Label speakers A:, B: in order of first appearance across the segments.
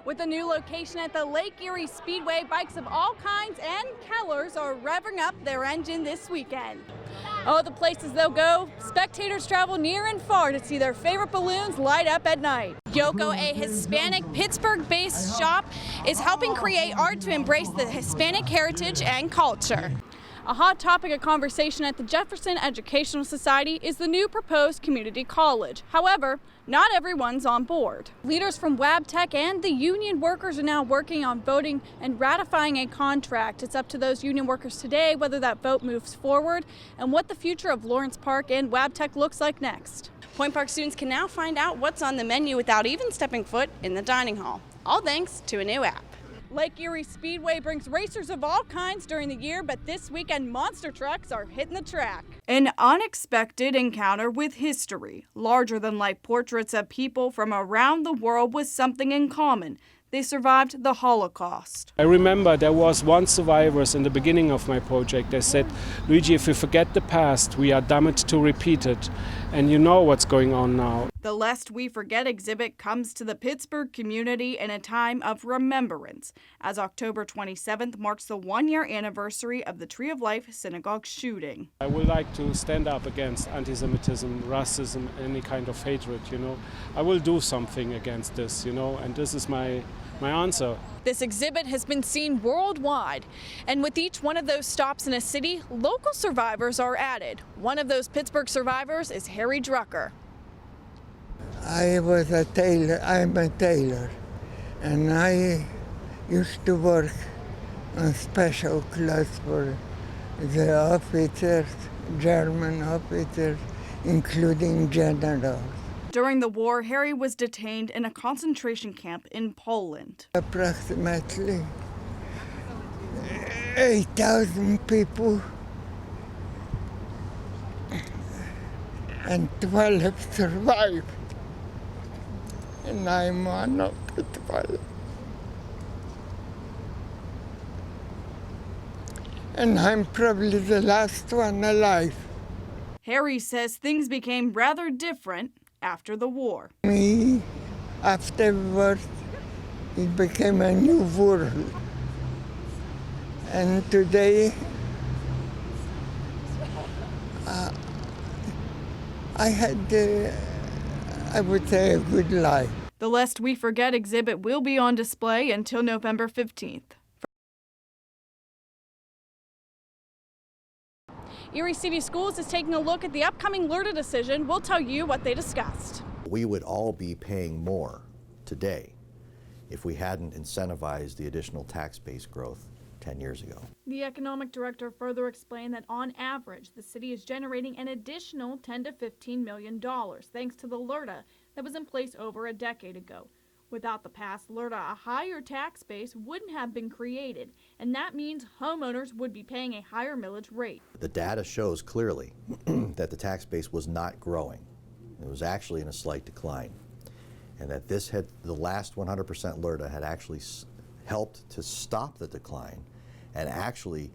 A: With a new location at the Lake Erie Speedway, bikes of all kinds and colors are revving up their engine this weekend. Oh, the places they'll go. Spectators travel near and far to see their favorite balloons light up at night. Yoko, a Hispanic Pittsburgh-based shop, is helping create art to embrace the Hispanic heritage and culture. A hot topic of conversation at the Jefferson Educational Society is the new proposed community college. However, not everyone's on board. Leaders from WabTech and the union workers are now working on voting and ratifying a contract. It's up to those union workers today whether that vote moves forward and what the future of Lawrence Park and WabTech looks like next. Point Park students can now find out what's on the menu without even stepping foot in the dining hall, all thanks to a new app. Lake Erie Speedway brings racers of all kinds during the year, but this weekend monster trucks are hitting the track. An unexpected encounter with history. Larger-than-life portraits of people from around the world with something in common. They survived the Holocaust.
B: I remember there was one survivor in the beginning of my project. They said, Luigi, if we forget the past, we are damned to repeat it. And you know what's going on now.
A: The Lest We Forget exhibit comes to the Pittsburgh community in a time of remembrance, as October 27th marks the one-year anniversary of the Tree of Life synagogue shooting.
B: I would like to stand up against anti-Semitism, racism, any kind of hatred, I will do something against this, and this is my answer.
A: This exhibit has been seen worldwide, and with each one of those stops in a city, local survivors are added. One of those Pittsburgh survivors is Harry Drucker.
C: I was a tailor, I'm a tailor, and I used to work on special clothes for the officers, German officers, including generals.
A: During the war, Harry was detained in a concentration camp in Poland.
C: Approximately 8,000 people and 12 survived. And I'm one of the 12. And I'm probably the last one alive.
A: Harry says things became rather different after the war.
C: Me, afterwards, it became a new world. And today, I had, I would say, a good life.
A: The Lest We Forget exhibit will be on display until November 15th. Erie City Schools is taking a look at the upcoming LRTA decision. We'll tell you what they discussed.
D: We would all be paying more today if we hadn't incentivized the additional tax base growth 10 years ago.
A: The economic director further explained that on average, the city is generating an additional $10 to $15 million thanks to the LRTA that was in place over a decade ago. Without the past LRTA, a higher tax base wouldn't have been created, and that means homeowners would be paying a higher millage rate.
D: The data shows clearly that the tax base was not growing. It was actually in a slight decline, and that the last 100% LRTA had actually helped to stop the decline and actually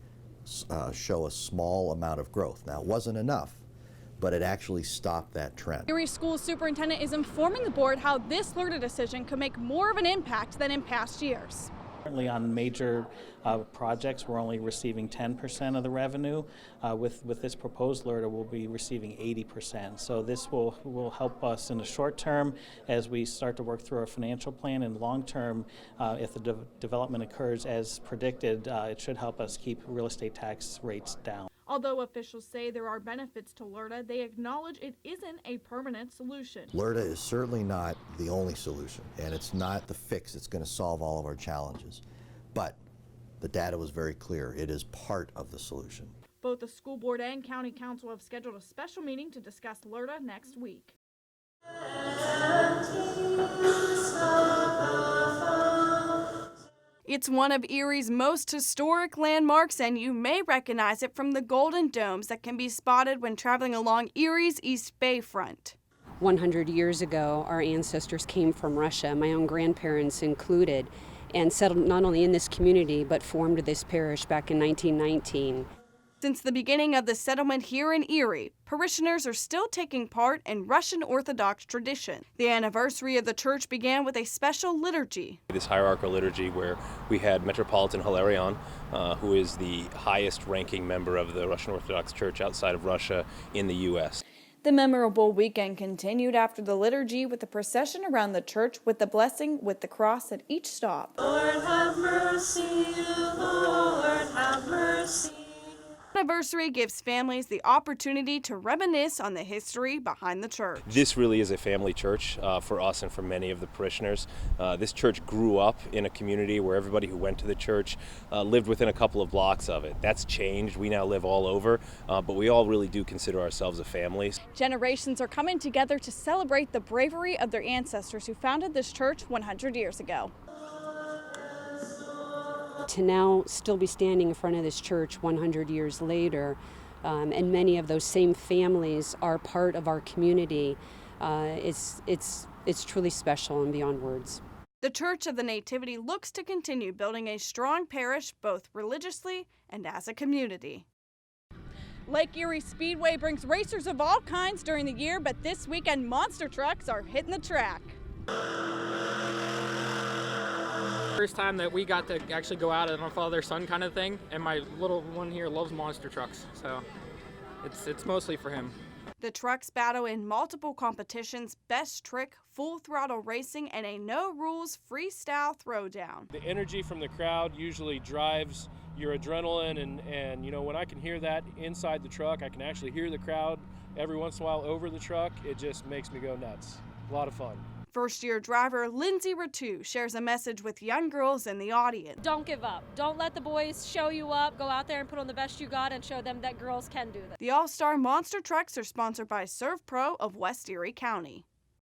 D: show a small amount of growth. Now, it wasn't enough, but it actually stopped that trend.
A: Erie School Superintendent is informing the board how this LRTA decision could make more of an impact than in past years.
E: Currently on major projects, we're only receiving 10% of the revenue. With this proposed LRTA, we'll be receiving 80%. So this will help us in the short term as we start to work through our financial plan, and long term, if the development occurs as predicted, it should help us keep real estate tax rates down.
A: Although officials say there are benefits to LRTA, they acknowledge it isn't a permanent solution.
D: LRTA is certainly not the only solution, and it's not the fix that's going to solve all of our challenges. But the data was very clear. It is part of the solution.
A: Both the school board and county council have scheduled a special meeting to discuss LRTA next week. It's one of Erie's most historic landmarks, and you may recognize it from the golden domes that can be spotted when traveling along Erie's East Bay front.
F: 100 years ago, our ancestors came from Russia, my own grandparents included, and settled not only in this community, but formed this parish back in 1919.
A: Since the beginning of the settlement here in Erie, parishioners are still taking part in Russian Orthodox tradition. The anniversary of the church began with a special liturgy.
G: This hierarchical liturgy where we had Metropolitan Hilarion, who is the highest ranking member of the Russian Orthodox Church outside of Russia in the U.S.
A: The memorable weekend continued after the liturgy with a procession around the church with the blessing with the cross at each stop.
H: Lord have mercy, Lord have mercy.
A: The anniversary gives families the opportunity to reminisce on the history behind the church.
G: This really is a family church for us and for many of the parishioners. This church grew up in a community where everybody who went to the church lived within a couple of blocks of it. That's changed. We now live all over, but we all really do consider ourselves a family.
A: Generations are coming together to celebrate the bravery of their ancestors who founded this church 100 years ago.
F: To now still be standing in front of this church 100 years later, and many of those same families are part of our community, it's truly special and beyond words.
A: The Church of the Nativity looks to continue building a strong parish both religiously and as a community. Lake Erie Speedway brings racers of all kinds during the year, but this weekend monster trucks are hitting the track.
I: First time that we got to actually go out on a father-son kind of thing, and my little one here loves monster trucks, so it's mostly for him.
A: The trucks battle in multiple competitions, best trick, full throttle racing, and a no-rules freestyle throwdown.
J: The energy from the crowd usually drives your adrenaline, and you know, when I can hear that inside the truck, I can actually hear the crowd every once in a while over the truck. It just makes me go nuts. A lot of fun.
A: First-year driver Lindsay Ratu shares a message with young girls in the audience.
K: Don't give up. Don't let the boys show you up. Go out there and put on the best you got and show them that girls can do this.
A: The All-Star Monster Trucks are sponsored by Serve Pro of West Erie County.